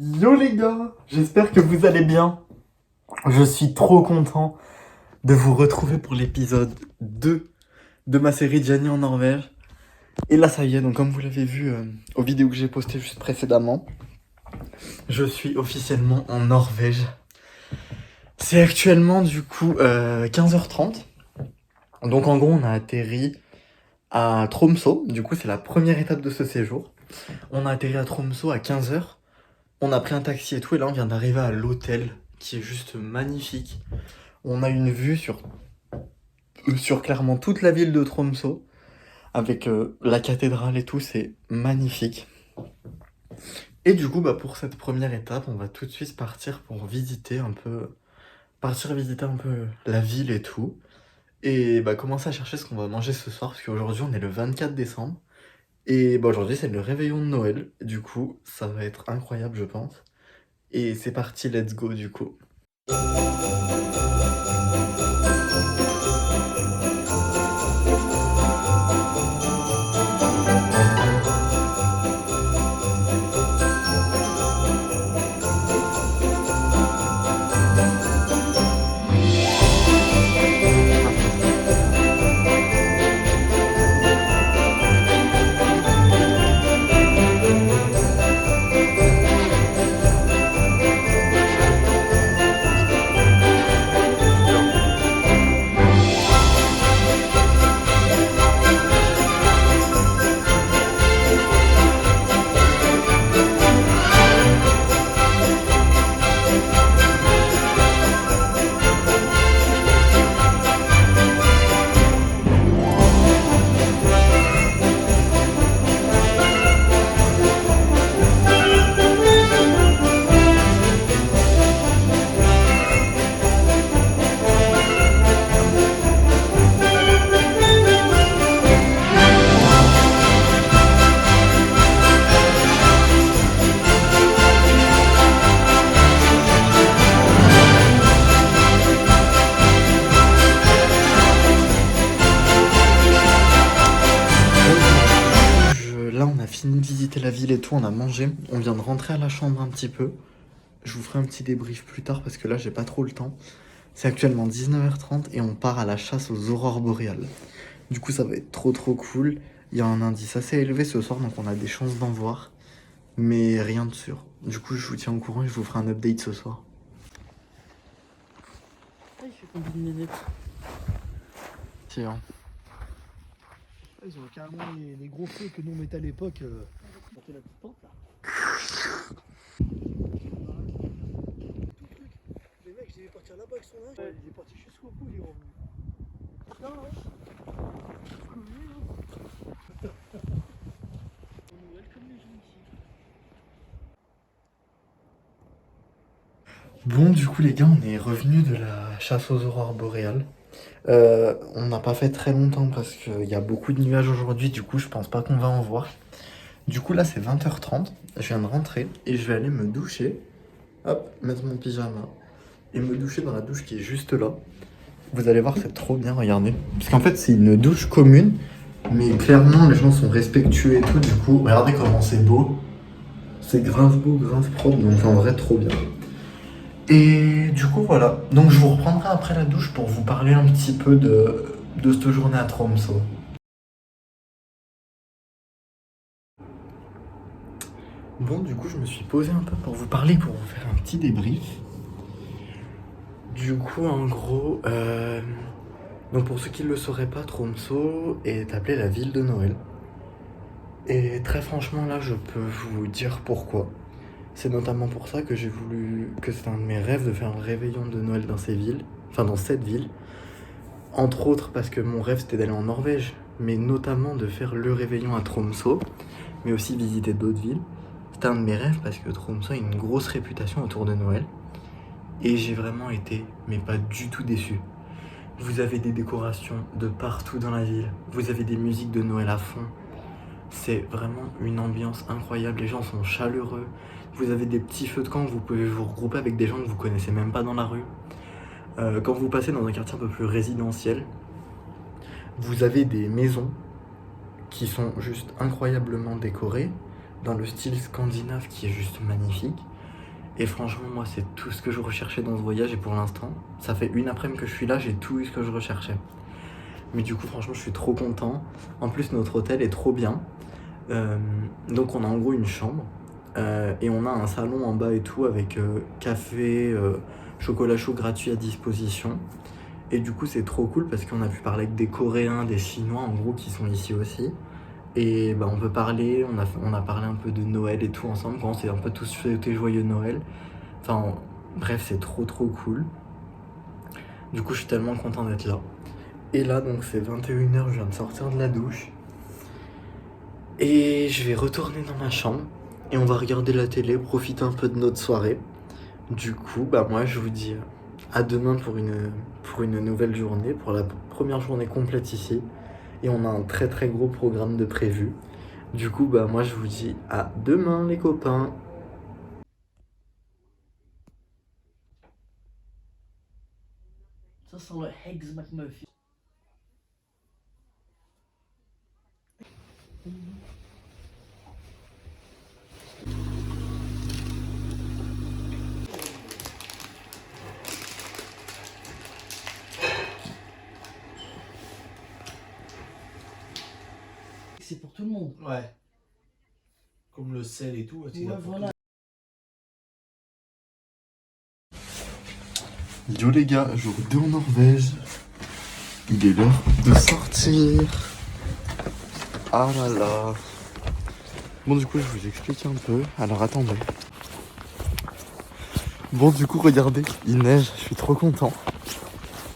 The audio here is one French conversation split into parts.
Yo les gars, j'espère que vous allez bien. Je suis trop content de vous retrouver pour l'épisode 2 de ma série Gianni en Norvège. Et là ça y est, donc comme vous l'avez vu aux vidéos que j'ai postées juste précédemment, je suis officiellement en Norvège. C'est actuellement du coup 15h30. Donc en gros on a atterri à Tromsø, du coup c'est la première étape de ce séjour. On a atterri à Tromsø à 15h. On a pris un taxi et tout, et là on vient d'arriver à l'hôtel qui est juste magnifique. On a une vue sur clairement toute la ville de Tromsø, avec la cathédrale et tout, c'est magnifique. Et du coup, pour cette première étape, on va tout de suite partir pour visiter un peu la ville et tout. Et commencer à chercher ce qu'on va manger ce soir, parce qu'aujourd'hui on est le 24 décembre. Et aujourd'hui c'est le réveillon de Noël, du coup ça va être incroyable je pense. Et c'est parti, let's go du coup. Là, on a fini de visiter la ville et tout, on a mangé. On vient de rentrer à la chambre un petit peu. Je vous ferai un petit débrief plus tard parce que là, j'ai pas trop le temps. C'est actuellement 19h30 et on part à la chasse aux aurores boréales. Du coup, ça va être trop cool. Il y a un indice assez élevé ce soir, donc on a des chances d'en voir. Mais rien de sûr. Du coup, je vous tiens au courant et je vous ferai un update ce soir. Ah, il fait combien de minutes? Tiens. Ils ont carrément les gros feux que nous on mettait à l'époque. Porter la petite pente là. Les mecs, je devais partir là-bas avec son âge. Ouais. Il est parti jusqu'au bout, il est revenu. Putain, ouais. On Noël comme les gens ici. Bon, du coup, les gars, on est revenus de la chasse aux aurores boréales. On n'a pas fait très longtemps parce qu'il y a beaucoup de nuages aujourd'hui, du coup, je pense pas qu'on va en voir. Du coup, là, c'est 20h30. Je viens de rentrer et je vais aller me doucher. Hop, mettre mon pyjama et me doucher dans la douche qui est juste là. Vous allez voir, c'est trop bien, regardez. Parce qu'en fait, c'est une douche commune, mais clairement, les gens sont respectueux et tout. Du coup, regardez comment c'est beau. C'est grave beau, grave propre, donc en vrai, trop bien. Et du coup, voilà. Donc, je vous reprendrai après la douche pour vous parler un petit peu de cette journée à Tromsø. Bon, du coup, je me suis posé un peu pour vous parler, pour vous faire un petit débrief. Du coup, en gros, donc pour ceux qui ne le sauraient pas, Tromsø est appelée la ville de Noël. Et très franchement, là, je peux vous dire pourquoi. C'est notamment pour ça que c'est un de mes rêves de faire un réveillon de Noël dans cette ville. Entre autres parce que mon rêve c'était d'aller en Norvège, mais notamment de faire le réveillon à Tromsø, mais aussi visiter d'autres villes. C'était un de mes rêves parce que Tromsø a une grosse réputation autour de Noël. Et j'ai vraiment été, mais pas du tout déçu. Vous avez des décorations de partout dans la ville, vous avez des musiques de Noël à fond. C'est vraiment une ambiance incroyable, les gens sont chaleureux. Vous avez des petits feux de camp, vous pouvez vous regrouper avec des gens que vous connaissez même pas dans la rue. Quand vous passez dans un quartier un peu plus résidentiel, vous avez des maisons qui sont juste incroyablement décorées, dans le style scandinave qui est juste magnifique. Et franchement, moi, c'est tout ce que je recherchais dans ce voyage. Et pour l'instant, ça fait une après-midi que je suis là, j'ai tout eu ce que je recherchais. Mais du coup, franchement, je suis trop content. En plus, notre hôtel est trop bien. Donc, on a en gros une chambre. Et on a un salon en bas et tout avec café, chocolat chaud gratuit à disposition. Et du coup, c'est trop cool parce qu'on a pu parler avec des Coréens, des Chinois en gros qui sont ici aussi. Et bah, on peut parler, on a parlé un peu de Noël et tout ensemble, quand on s'est un peu tous souhaité joyeux Noël. Enfin, bref, c'est trop cool. Du coup, je suis tellement content d'être là. Et là, donc, c'est 21h, je viens de sortir de la douche. Et je vais retourner dans ma chambre. Et on va regarder la télé, profiter un peu de notre soirée. Du coup, bah moi, je vous dis à demain pour une nouvelle journée, pour la première journée complète ici. Et on a un très gros programme de prévu. Du coup, bah moi, je vous dis à demain, les copains. Ça sent le Eggs McMuffin. C'est pour tout le monde. Ouais. Comme le sel et tout. Ouais, voilà. Yo les gars, jour 2 en Norvège. Il est l'heure de sortir. Ah là là. Bon du coup je vous explique un peu. Alors attendez. Bon du coup regardez, il neige, je suis trop content.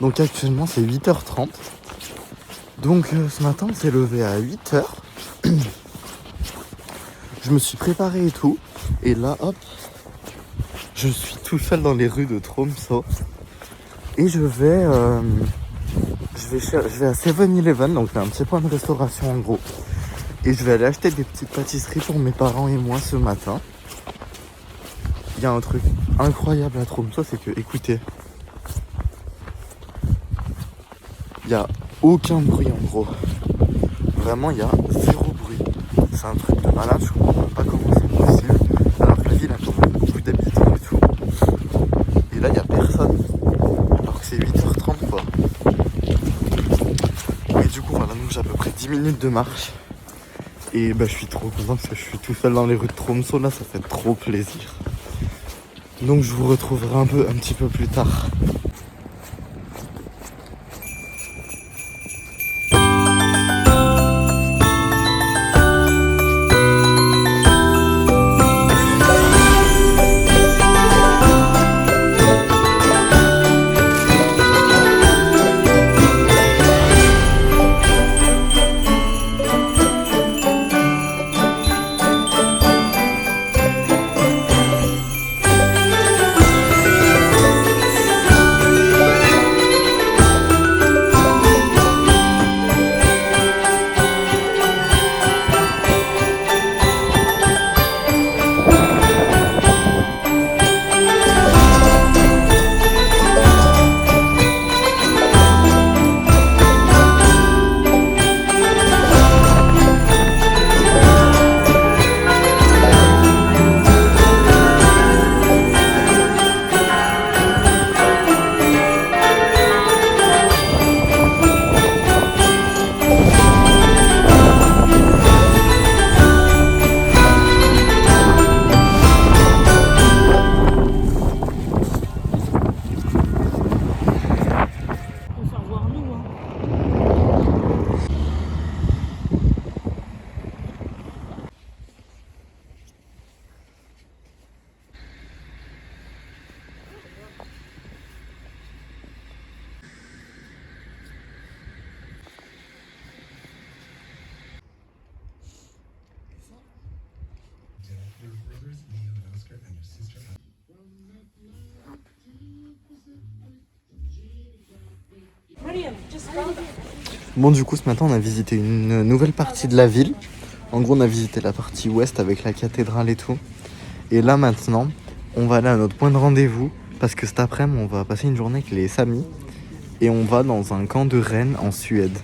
Donc actuellement c'est 8h30. Donc ce matin on s'est levé à 8h. Je me suis préparé et tout. Et là hop, je suis tout seul dans les rues de Tromsø. Et je vais à 7-Eleven, donc c'est un petit point de restauration en gros. Et je vais aller acheter des petites pâtisseries pour mes parents et moi ce matin. Il y a un truc incroyable à Tromsø, c'est que, écoutez, il n'y a aucun bruit en gros. Vraiment, il y a zéro bruit. C'est un truc de malade, je comprends même pas comment c'est possible. Alors que la ville a quand même beaucoup d'habitants et tout. Et là, il n'y a personne. Alors que c'est 8h30 quoi. Et du coup, voilà, donc j'ai à peu près 10 minutes de marche. Et bah, je suis trop content parce que je suis tout seul dans les rues de Tromsø, là, ça fait trop plaisir. Donc je vous retrouverai un petit peu plus tard. Bon du coup ce matin on a visité une nouvelle partie de la ville. En gros on a visité la partie ouest avec la cathédrale et tout. Et là maintenant on va aller à notre point de rendez-vous. Parce que cet après-midi on va passer une journée avec les Samis. Et on va dans un camp de rennes en Suède.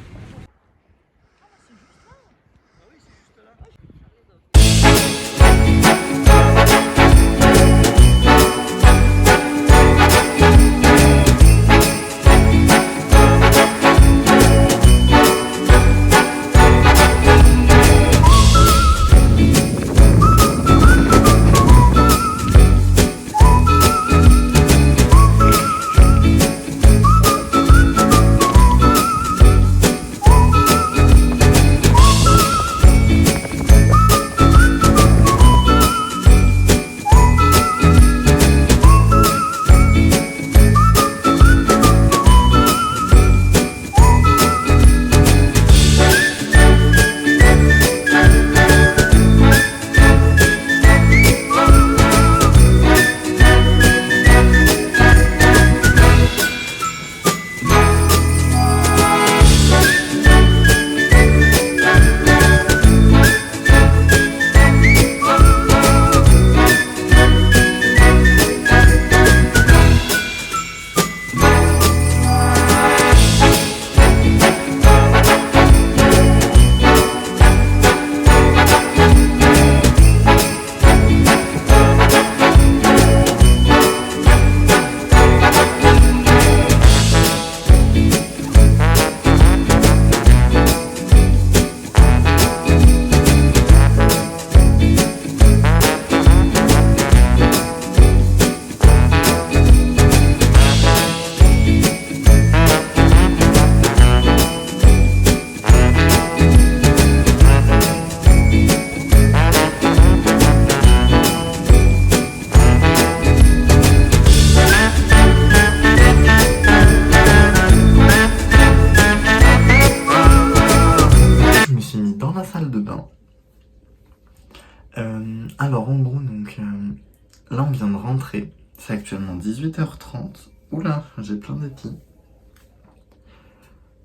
là on vient de rentrer. C'est actuellement 18h30. Oula, j'ai plein d'épis.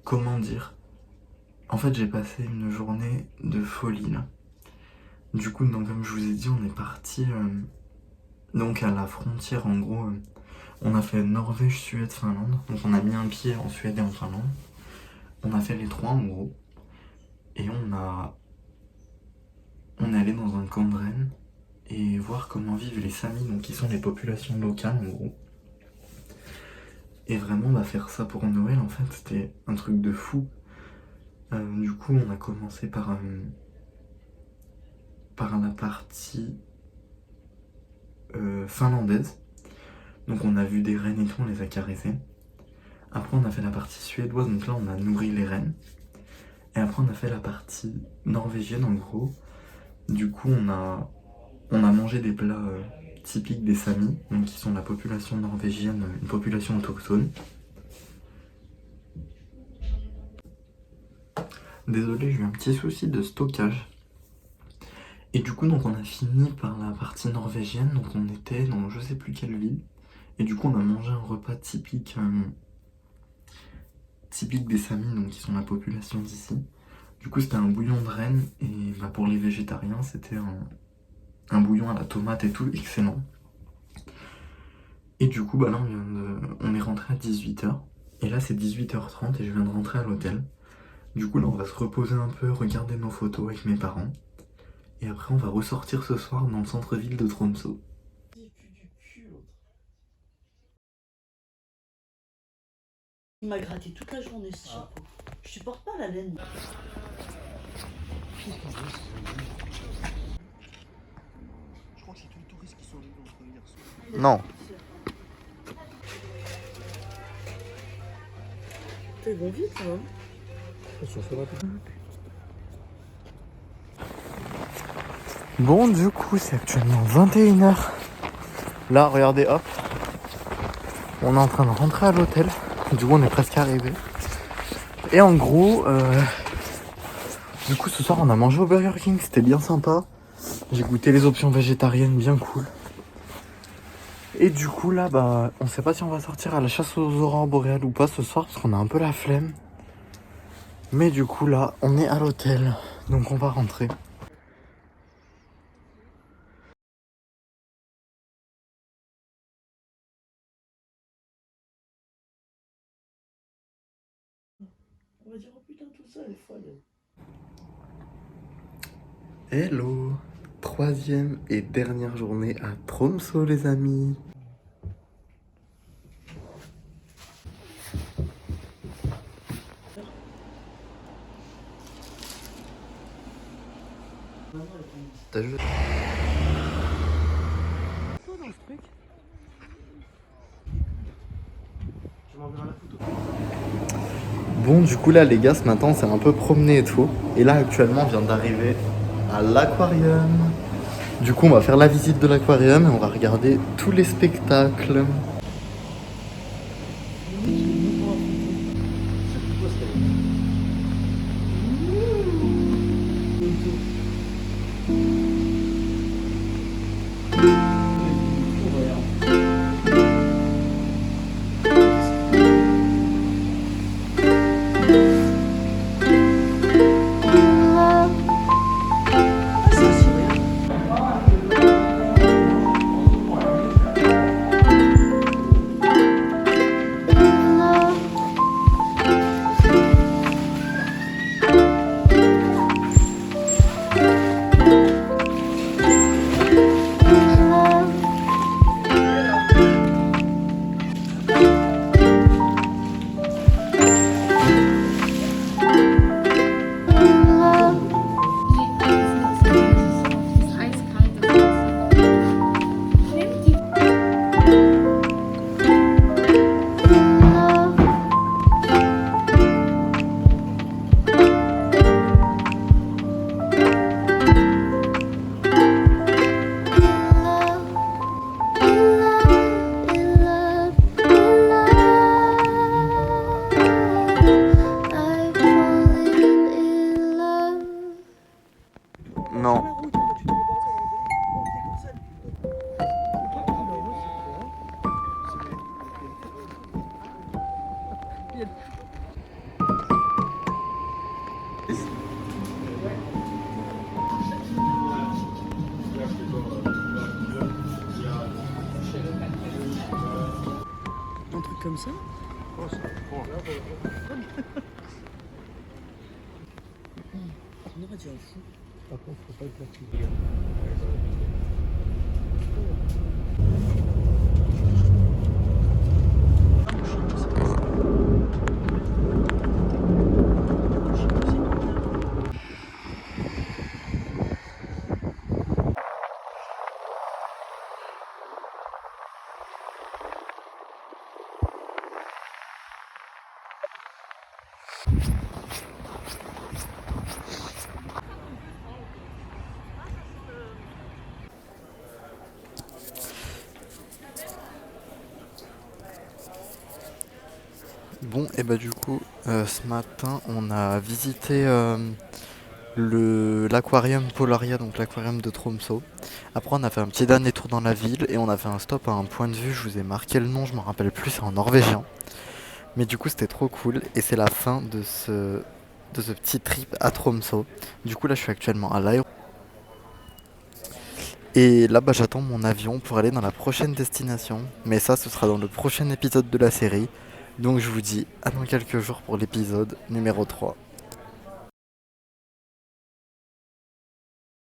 Comment dire? En fait, j'ai passé une journée de folie là. Du coup, donc, comme je vous ai dit, on est parti donc à la frontière. En gros, on a fait Norvège, Suède, Finlande. Donc on a mis un pied en Suède et en Finlande. On a fait les trois en gros. Et on est allé dans un camp de rennes et voir comment vivent les Samis, donc qui sont les populations locales en gros. Et vraiment, bah, faire ça pour Noël, en fait, c'était un truc de fou. Du coup, on a commencé par la partie finlandaise. Donc on a vu des rennes et tout, on les a caressés. Après, on a fait la partie suédoise, donc là, on a nourri les rennes. Et après, on a fait la partie norvégienne, en gros. Du coup, on a mangé des plats typiques des Samis, donc qui sont la population norvégienne, une population autochtone. Désolé, j'ai eu un petit souci de stockage. Et du coup, donc on a fini par la partie norvégienne, donc on était dans je sais plus quelle ville. Et du coup, on a mangé un repas typique des Samis, donc qui sont la population d'ici. Du coup, c'était un bouillon de rennes, et bah, pour les végétariens, c'était un bouillon à la tomate et tout, excellent. Et du coup, bah là, on est rentré à 18h. Et là, c'est 18h30 et je viens de rentrer à l'hôtel. Du coup, là, on va se reposer un peu, regarder nos photos avec mes parents. Et après, on va ressortir ce soir dans le centre-ville de Tromsø. Il m'a gratté toute la journée ce chapeau. Je supporte pas la laine. Je crois que c'est tous les touristes qui sont arrivés entre hier soir. Non. Ils vont vite, hein. Bon, du coup, c'est actuellement 21h. Là, regardez, hop. On est en train de rentrer à l'hôtel. Du coup, on est presque arrivé. Et en gros, du coup, ce soir, on a mangé au Burger King. C'était bien sympa. J'ai goûté les options végétariennes, bien cool. Et du coup, là, bah, on sait pas si on va sortir à la chasse aux aurores boréales ou pas ce soir, parce qu'on a un peu la flemme. Mais du coup, là, on est à l'hôtel. Donc, on va rentrer. On va dire, oh putain, tout ça, elle est folle. Hello! Troisième et dernière journée à Tromsø, les amis. T'as juste... dans ce truc. Je m'enverrai la photo. Bon, du coup, là, les gars, ce matin, on s'est un peu promené et tout. Et là, actuellement, on vient d'arriver à l'aquarium. Du coup, on va faire la visite de l'aquarium et on va regarder tous les spectacles. comme ça. On aurait dit un fou. Par contre, faut pas être là-dessus. Bon, et bah du coup, ce matin, on a visité l'aquarium Polaria, donc l'aquarium de Tromsø. Après, on a fait un petit dernier tour dans la ville et on a fait un stop à un point de vue. Je vous ai marqué le nom, je me rappelle plus, c'est en norvégien. Mais du coup, c'était trop cool et c'est la fin de ce petit trip à Tromsø. Du coup, là, je suis actuellement à l'aéroport. Et là, bah, j'attends mon avion pour aller dans la prochaine destination. Mais ça, ce sera dans le prochain épisode de la série. Donc je vous dis à dans quelques jours pour l'épisode numéro 3.